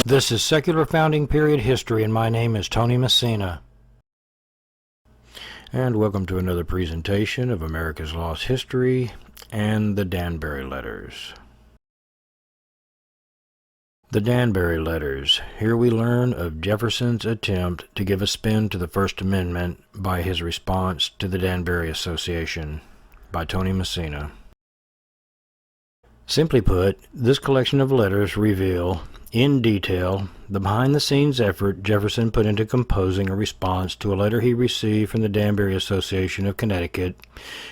This is Secular Founding Period History, and my name is Tony Messina. And welcome to another presentation of America's Lost History and the Danbury Letters. The Danbury Letters. Here we learn of Jefferson's attempt to give a spin to the First Amendment by his response to the Danbury Association, by Tony Messina. Simply put, this collection of letters reveal, in detail, the behind-the-scenes effort Jefferson put into composing a response to a letter he received from the Danbury Association of Connecticut,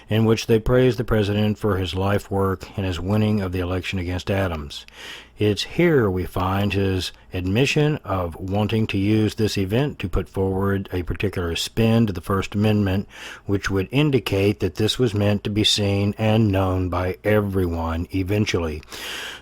in which they praised the president for his life work and his winning of the election against Adams. It's here we find his admission of wanting to use this event to put forward a particular spin to the First Amendment, which would indicate that this was meant to be seen and known by everyone eventually.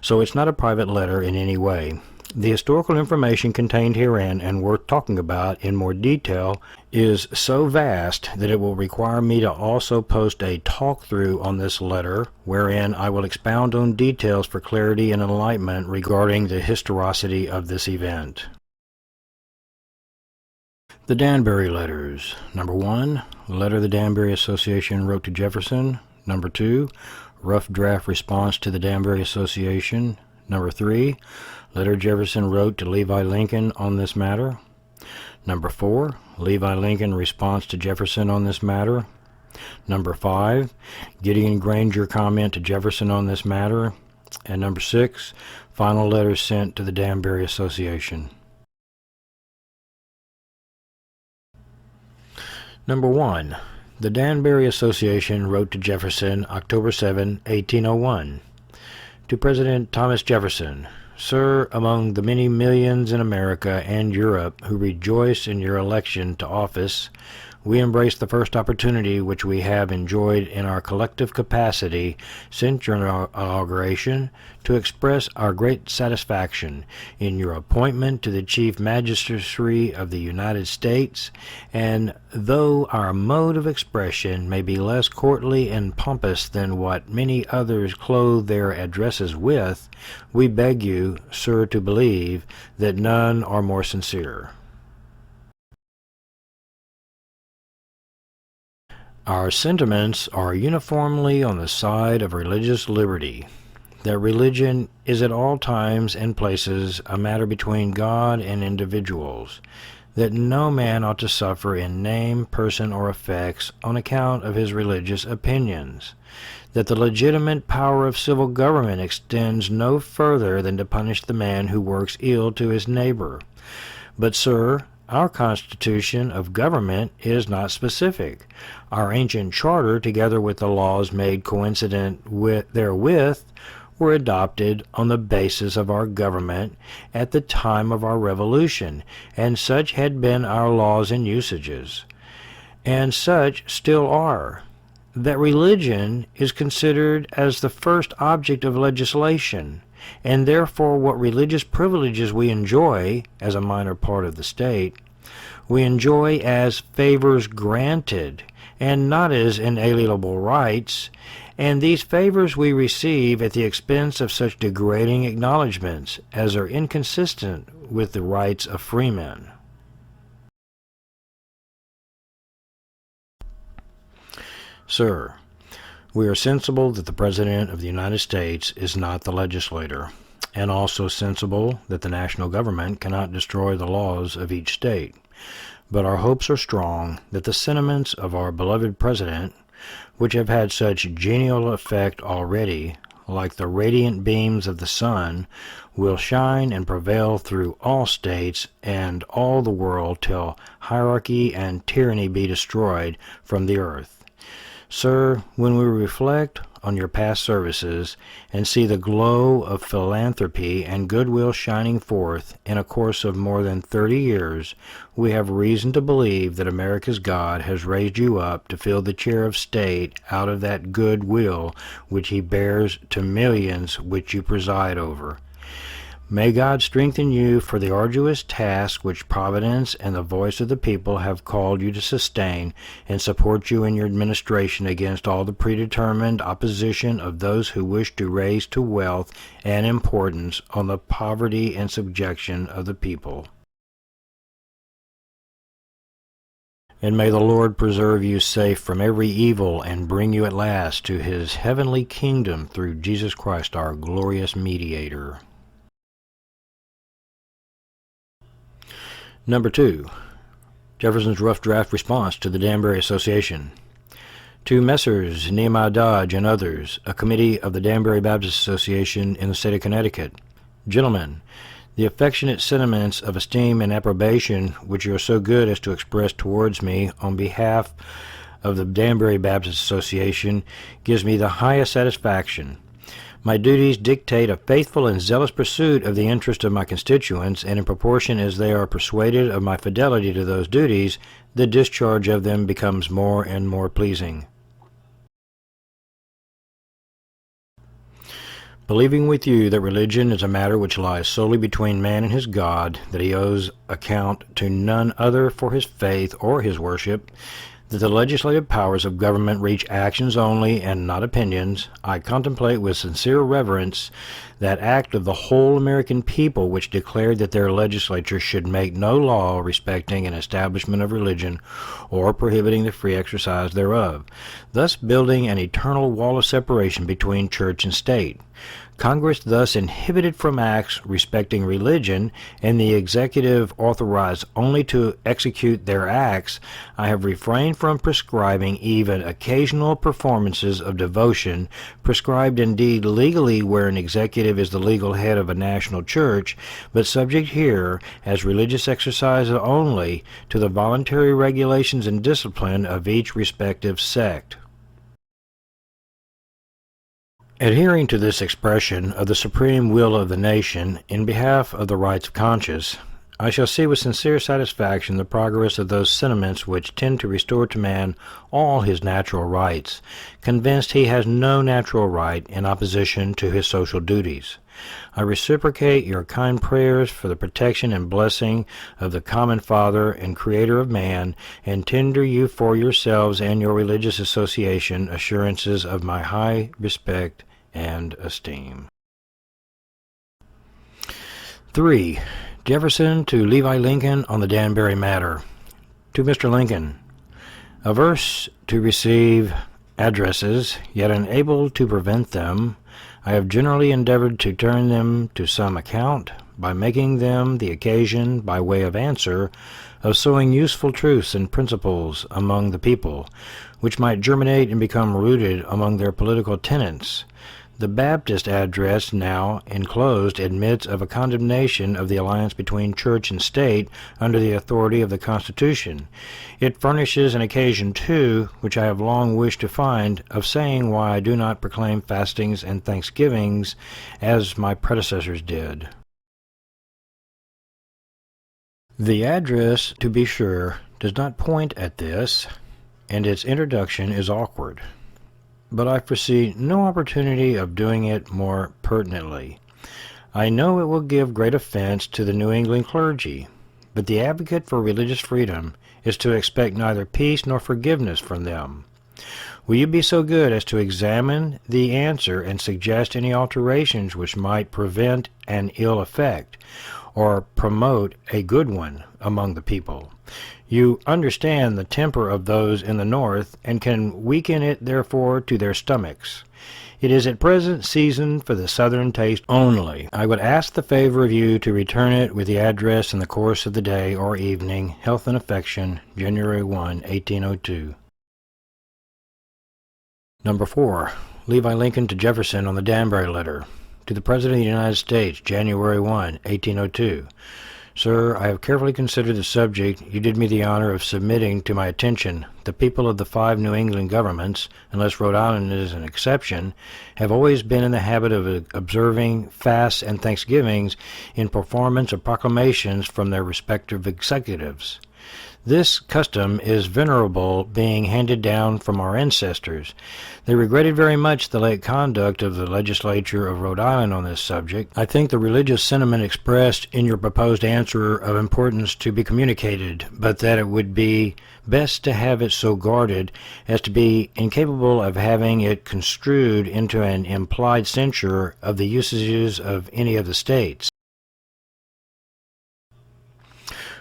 So it's not a private letter in any way. The historical information contained herein, and worth talking about in more detail, is so vast that it will require me to also post a talk-through on this letter, wherein I will expound on details for clarity and enlightenment regarding the historicity of this event. The Danbury Letters. Number 1, letter the Danbury Association wrote to Jefferson. Number 2, rough draft response to the Danbury Association. Number 3, letter Jefferson wrote to Levi Lincoln on this matter. Number 4, Levi Lincoln response to Jefferson on this matter. Number 5, Gideon Granger comment to Jefferson on this matter. And number 6, final letter sent to the Danbury Association. Number 1, the Danbury Association wrote to Jefferson October 7, 1801. To President Thomas Jefferson, Sir, among the many millions in America and Europe who rejoice in your election to office, we embrace the first opportunity which we have enjoyed in our collective capacity since your inauguration to express our great satisfaction in your appointment to the Chief Magistracy of the United States, and though our mode of expression may be less courtly and pompous than what many others clothe their addresses with, we beg you, sir, to believe that none are more sincere. Our sentiments are uniformly on the side of religious liberty, that religion is at all times and places a matter between God and individuals, that no man ought to suffer in name, person, or effects on account of his religious opinions, that the legitimate power of civil government extends no further than to punish the man who works ill to his neighbor. But, sir, our constitution of government is not specific. Our ancient charter, together with the laws made coincident therewith, were adopted on the basis of our government at the time of our Revolution, and such had been our laws and usages, and such still are. That religion is considered as the first object of legislation, and therefore what religious privileges we enjoy as a minor part of the state, we enjoy as favors granted, and not as inalienable rights, and these favors we receive at the expense of such degrading acknowledgments as are inconsistent with the rights of freemen. Sir, we are sensible that the President of the United States is not the legislator, and also sensible that the national government cannot destroy the laws of each state. But our hopes are strong that the sentiments of our beloved President, which have had such genial effect already, like the radiant beams of the sun, will shine and prevail through all states and all the world till hierarchy and tyranny be destroyed from the earth. Sir, when we reflect on your past services and see the glow of philanthropy and goodwill shining forth in a course of more than 30 years, we have reason to believe that America's God has raised you up to fill the chair of state out of that goodwill which he bears to millions which you preside over. May God strengthen you for the arduous task which Providence and the voice of the people have called you to sustain, and support you in your administration against all the predetermined opposition of those who wish to raise to wealth and importance on the poverty and subjection of the people. And may the Lord preserve you safe from every evil and bring you at last to his heavenly kingdom through Jesus Christ, our glorious mediator. Number 2. Jefferson's rough draft response to the Danbury Association. To Messrs. Nehemiah Dodge and others, a committee of the Danbury Baptist Association in the state of Connecticut. Gentlemen, the affectionate sentiments of esteem and approbation which you are so good as to express towards me on behalf of the Danbury Baptist Association gives me the highest satisfaction. My duties dictate a faithful and zealous pursuit of the interest of my constituents, and in proportion as they are persuaded of my fidelity to those duties, the discharge of them becomes more and more pleasing. Believing with you that religion is a matter which lies solely between man and his God, that he owes account to none other for his faith or his worship, that the legislative powers of government reach actions only and not opinions, I contemplate with sincere reverence that act of the whole American people which declared that their legislature should make no law respecting an establishment of religion or prohibiting the free exercise thereof, thus building an eternal wall of separation between church and state. Congress thus inhibited from acts respecting religion, and the executive authorized only to execute their acts, I have refrained from prescribing even occasional performances of devotion, prescribed indeed legally where an executive is the legal head of a national church, but subject here, as religious exercise only, to the voluntary regulations and discipline of each respective sect. Adhering to this expression of the supreme will of the nation in behalf of the rights of conscience, I shall see with sincere satisfaction the progress of those sentiments which tend to restore to man all his natural rights, convinced he has no natural right in opposition to his social duties. I reciprocate your kind prayers for the protection and blessing of the common Father and Creator of man, and tender you for yourselves and your religious association assurances of my high respect and esteem. 3. Jefferson to Levi Lincoln on the Danbury matter. To Mr. Lincoln, averse to receive addresses, yet unable to prevent them, I have generally endeavored to turn them to some account by making them the occasion, by way of answer, of sowing useful truths and principles among the people, which might germinate and become rooted among their political tenets. The Baptist address now enclosed admits of a condemnation of the alliance between church and state under the authority of the Constitution. It furnishes an occasion, too, which I have long wished to find, of saying why I do not proclaim fastings and thanksgivings as my predecessors did. The address, to be sure, does not point at this, and its introduction is awkward. But I foresee no opportunity of doing it more pertinently. I know it will give great offense to the New England clergy, but the advocate for religious freedom is to expect neither peace nor forgiveness from them. Will you be so good as to examine the answer and suggest any alterations which might prevent an ill effect, or promote a good one among the people? You understand the temper of those in the North, and can weaken it therefore to their stomachs. It is at present seasoned for the Southern taste only. I would ask the favor of you to return it with the address in the course of the day or evening. Health and affection, January 1, 1802. Number 4. Levi Lincoln to Jefferson on the Danbury Letter. To the President of the United States, January 1, 1802. Sir, I have carefully considered the subject you did me the honor of submitting to my attention. The people of the 5 New England governments, unless Rhode Island is an exception, have always been in the habit of observing fasts and thanksgivings in performance of proclamations from their respective executives. This custom is venerable, being handed down from our ancestors. They regretted very much the late conduct of the legislature of Rhode Island on this subject. I think the religious sentiment expressed in your proposed answer of importance to be communicated, but that it would be best to have it so guarded as to be incapable of having it construed into an implied censure of the usages of any of the states.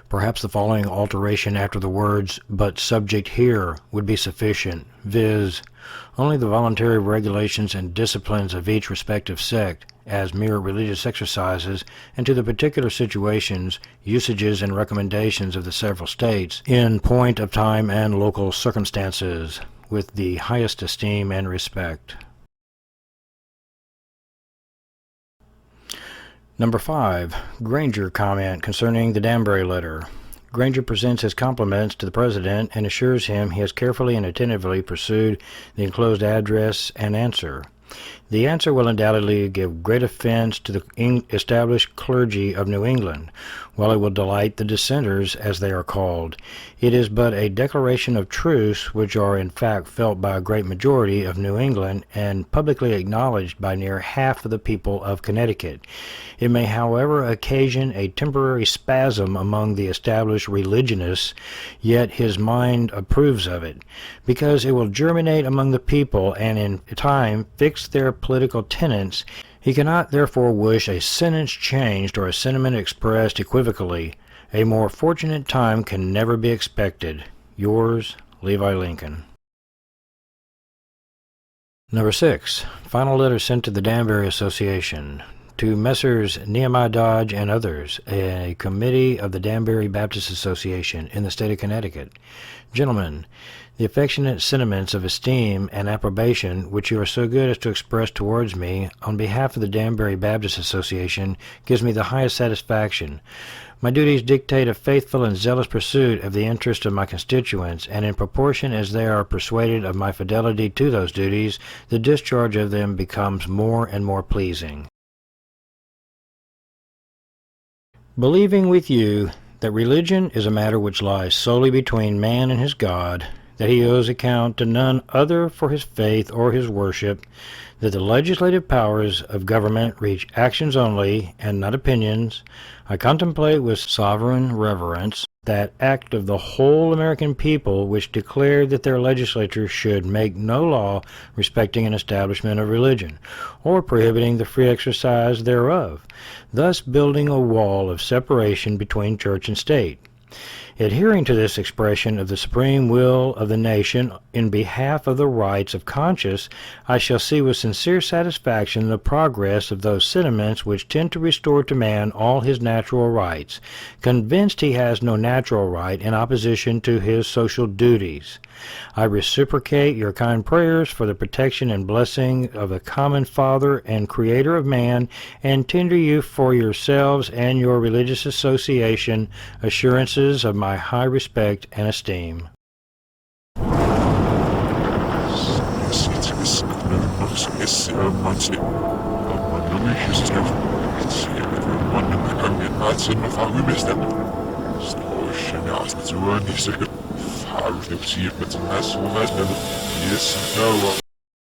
Perhaps the following alteration after the words, "but subject here," would be sufficient, viz., only the voluntary regulations and disciplines of each respective sect, as mere religious exercises, and to the particular situations, usages, and recommendations of the several states, in point of time and local circumstances, with the highest esteem and respect. Number 5. Granger comment concerning the Danbury letter. Granger presents his compliments to the President and assures him he has carefully and attentively pursued the enclosed address and answer. The answer will undoubtedly give great offense to the established clergy of New England, while it will delight the dissenters, as they are called. It is but a declaration of truths which are in fact felt by a great majority of New England and publicly acknowledged by near half of the people of Connecticut. It may, however, occasion a temporary spasm among the established religionists, yet his mind approves of it, because it will germinate among the people and in time fix their political tenets. He cannot therefore wish a sentence changed or a sentiment expressed equivocally. A more fortunate time can never be expected. Yours, Levi Lincoln. Number 6. Final letter sent to the Danbury Association. To Messrs. Nehemiah Dodge and others, a committee of the Danbury Baptist Association in the state of Connecticut. Gentlemen, the affectionate sentiments of esteem and approbation which you are so good as to express towards me on behalf of the Danbury Baptist Association gives me the highest satisfaction. My duties dictate a faithful and zealous pursuit of the interest of my constituents, and in proportion as they are persuaded of my fidelity to those duties, the discharge of them becomes more and more pleasing. Believing with you that religion is a matter which lies solely between man and his God, that he owes account to none other for his faith or his worship, that the legislative powers of government reach actions only and not opinions, I contemplate with sovereign reverence that act of the whole American people which declared that their legislature should make no law respecting an establishment of religion, or prohibiting the free exercise thereof, thus building a wall of separation between church and state. Adhering to this expression of the supreme will of the nation in behalf of the rights of conscience, I shall see with sincere satisfaction the progress of those sentiments which tend to restore to man all his natural rights, convinced he has no natural right in opposition to his social duties. I reciprocate your kind prayers for the protection and blessing of the common Father and Creator of man, and tender you for yourselves and your religious association assurances of my high respect and esteem. Yes, no.